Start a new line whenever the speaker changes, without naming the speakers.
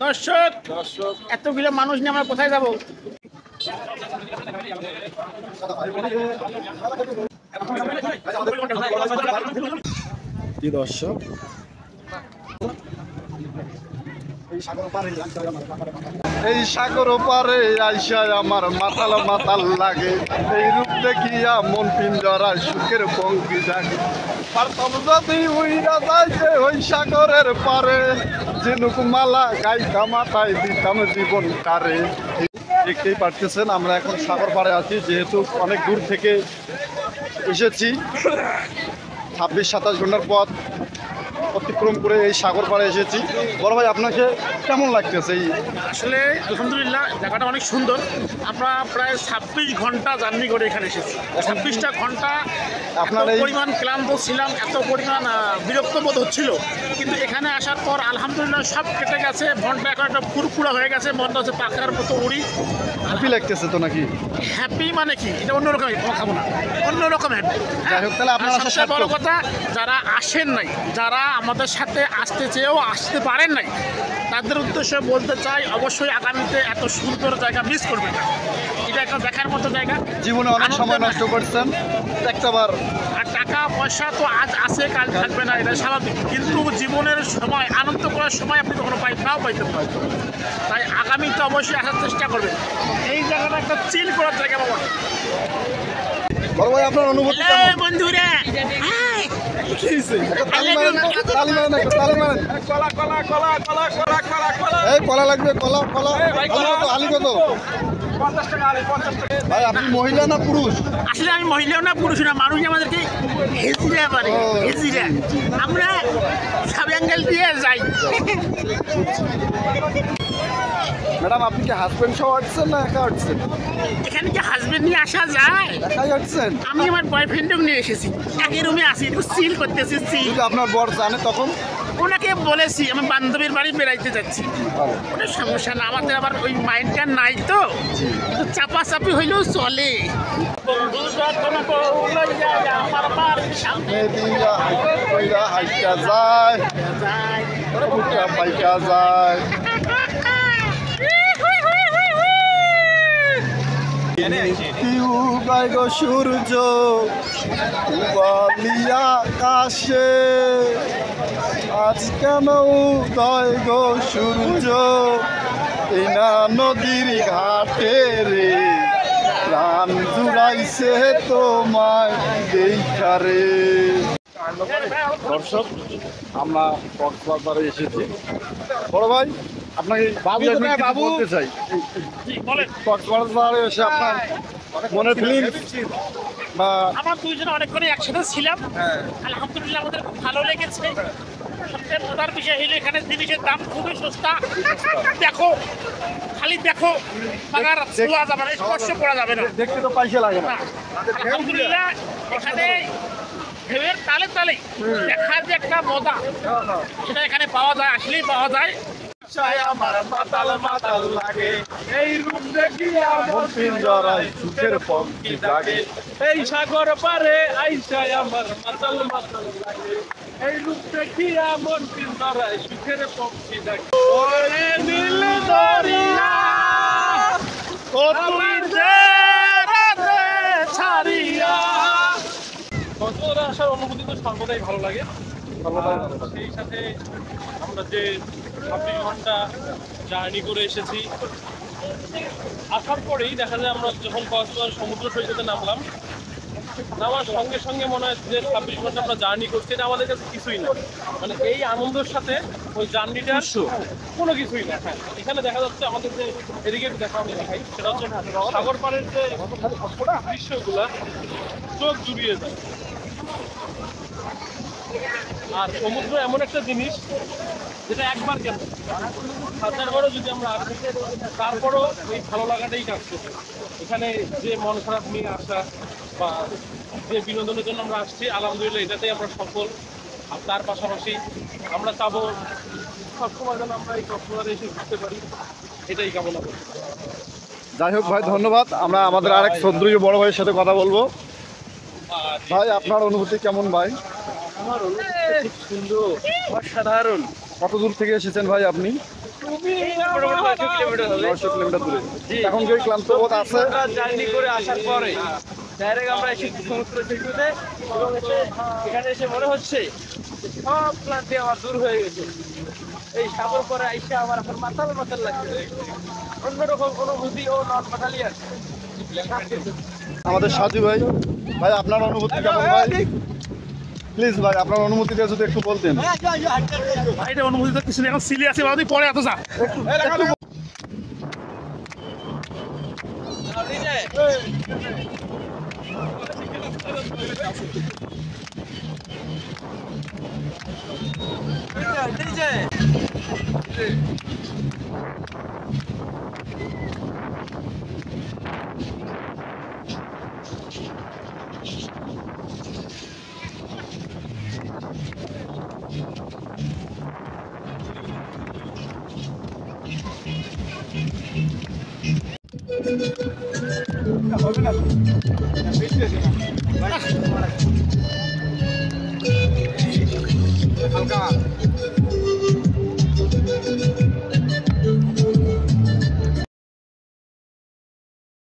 দর্শক এতগুলো মানুষ নিয়ে আমরা কোথায় যাব?
কি দর্শক, এই সাগর পারে আইসায় আমার মাতাল মাতাল লাগে, এই রূপ দেখিয়া মন পিঞ্জরায় সুখের পঙ্কি জাগে। পারতাম যদি উইরা যাইতে ওই সাগরের পারে, ঝিনুক মালা গাইতা মাথায় দিতাম জীবন কারে। দেখতেই পারতেছেন আমরা এখন সাগর পাড়ে আছি, যেহেতু অনেক দূর থেকে এসেছি। 26-27 ঘন্টার পথ অতিক্রম করে এই সাগর পাড়ে এসেছি। বড় ভাই, আপনাকে কেমন লাগতেছে?
আসলে আলহামদুলিল্লাহ, জায়গাটা অনেক সুন্দর। আমরা প্রায় 26 ঘন্টা জার্নি করে এখানে এসেছি। 26টা ঘন্টা আপনার পরিমাণ ক্লান্ত ছিলাম, এত পরিমাণ বিরক্ত বোধ হচ্ছিল, কিন্তু এখানে আসার পর আলহামদুলিল্লাহ সব কেটে গেছে। মনটা এখন একটা ফুরফুরা হয়ে গেছে, মনটা হচ্ছে পাখার মতো উড়ি।
হ্যাপি লাগতেছে তো নাকি?
হ্যাপি মানে কি, এটা অন্যরকম খাবো না, অন্যরকম হ্যাপি।
যাই হোক, তাহলে আপনার
সবচেয়ে বড় কথা, যারা আসেন নাই, যারা আমাদের সাথে আসতে চেয়েও আসতে পারেন নাই, তাদের উদ্দেশ্যে বলতে চাই, অবশ্যই আগামীতে এত সুন্দর জায়গা মিস করবেন না। এটা একটা দেখার মতো জায়গা।
জীবনে অনেক সময় নষ্ট করছেন, একটাবার।
আর টাকা পয়সা তো আজ আছে, কাল থাকবে না, এটা স্বাভাবিক, কিন্তু জীবনের সময়, আনন্দ করার সময় আপনি কখনো নাও পাইতে পারেন। তাই আগামীতে অবশ্যই আসার চেষ্টা করবেন। এই জায়গাটা একটা চিল করার জায়গা বাবা।
বড় ভাই, আপনার অনুভূতি কেমন?
বন্ধুরা,
কলা লাগবে, কলা কলা আলু কত? ভাই, আপনি মহিলা না পুরুষ?
আসলে আমি মহিলাও না পুরুষ না, মানুষ আমাদেরকে হেজিরা পারে, হেজিরা। আমরা সব অ্যাঙ্গেল দিয়ে যাই।
ম্যাডাম, আপনি কি হাজবেন্ড সহ আসছেন না একা আসছেন?
এখানে কি হাজবেন্ড নিয়ে আসা যায়?
একাই আসছেন?
আমি আমার বয়ফ্রেন্ডও নিয়ে এসেছি, একই রুমে আসি, একটু চিল করতেছি।
যদি আপনার বর জানে তখন?
ওনাকে বলেছি আমি বান্ধবীর বাড়ি বেড়াইতে যাচ্ছি, ওটা সমস্যা না। আমাদের আবার ওই মাইন্ডটা নাই তো, একটু চাপাচাপি হইলেও চলে।
সূর্য উবালিয়া আকাশে, আজ কেন উদয় গো সূর্য এই না নদীর ঘাটে রে, প্রাণ জুড়াইছে তোমায় দেখা রে। দর্শক, আমরা কক্সবাজারে এসেছি। বড় ভাই, আপনাকে বলতে চাই, কক্সবাজারে এসে আপনার মনের ফিলিংস বা?
আমার দুইজনে অনেকক্ষণ একসাথে ছিলাম, আলহামদুলিল্লাহ আমাদের খুব ভালো লেগেছে। সবচেয়ে মজার বিষয় হলো এখানে জিনিসের দাম খুবই সস্তা। দেখো, খালি দেখো, বাগার ছোঁয়া যাবে না, স্পর্শ করা যাবে না,
দেখতে তো পয়সা লাগে না।
আলহামদুলিল্লাহ এখানে ঢেউয়ের তালে তালে দেখার যে একটা মজা, সেটা এখানে পাওয়া যায়, আসলেই পাওয়া যায়।
আমার মাতাল মাতাল লাগে, এই রূপ দেখিয়া মন পিঞ্জরায় সুখের পঙ্কি জাগে।
এই সাগর পারে আইসায় আমার মাতাল মাতাল লাগে, এই রূপ দেখিয়া মন পিঞ্জরায় সুখের পঙ্কি জাগে। ওরে নীল দরিয়া ছাড়িয়া, কক্সবাজারে আসার অনুভূতি তো সর্বদাই ভালো লাগে। সেই সাথে আমরা যে 26 ঘন্টা জার্নি করে এসেছি, আসার পরেই দেখা যায় আমরা যখন কক্সবাজার সমুদ্র সৈকতে নামলাম, নামার সঙ্গে সঙ্গে মনে হয় যে 26 ঘন্টা আমরা জার্নি করছি, এটা আমাদের কাছে কিছুই না। মানে এই আনন্দের সাথে ওই জার্নিটা কোনো কিছুই না। হ্যাঁ, এখানে দেখা যাচ্ছে আমাদের যে এদিকে দেখা, আমি দেখাই, সেটা হচ্ছে সাগর পাড়ের যে দৃশ্যগুলা চোখ জুড়িয়ে যায়। আর সমুদ্র এমন একটা জিনিস যেটা একবার কেন, হাজারবারও যদি আমরা আসি, তারপরও এই ভালো লাগাটাই কাজ করছে। এখানে যে মন খারাপ নিয়ে আসা বা যে বিনোদনের জন্য আমরা আসছি, আলহামদুলিল্লাহ এটাতেই আমরা সফল। আর তার পাশাপাশি আমরা চাবো সবসময় যেন আমরা এই কক্সবাজারে এসে ঘুরতে পারি, এটাই কামনা করি।
যাই হোক ভাই, ধন্যবাদ। আমরা আমাদের আরেক শ্রদ্ধেয় বড় ভাইয়ের সাথে কথা বলবো। ভাই, আপনার অনুভূতি কেমন ভাই?
আমার অনুভূতি খুব সুন্দর, অসাধারণ।
কত দূর থেকে এসেছেন ভাই আপনি? কিলোমিটার দূরে। এখন কি ক্লান্ত বোধ আছে?
জার্নি করে আসার পরে ডাইরেক্ট আমরা এসে সমুদ্র সৈকতে এবং এখানে এসে মনে হচ্ছে সব ক্লান্তি আমার দূর হয়ে গেছে। এই সাগর পরে আইসা আমার এখন মাতাল মাতাল লাগছে, অন্যরকম অনুভূতি ও নন বাটালিয়ান।
আমাদের সাজু ভাই, ভাই আপনার অনুভূতি কেমন ভাই? প্লিজ ভাই আপনার অনুমতিটা যদি একটু বলতেন।
ভাই এটা অনুভূতি তো কিছু নেই, এখন সিলি আছে বাদি পরে এত যা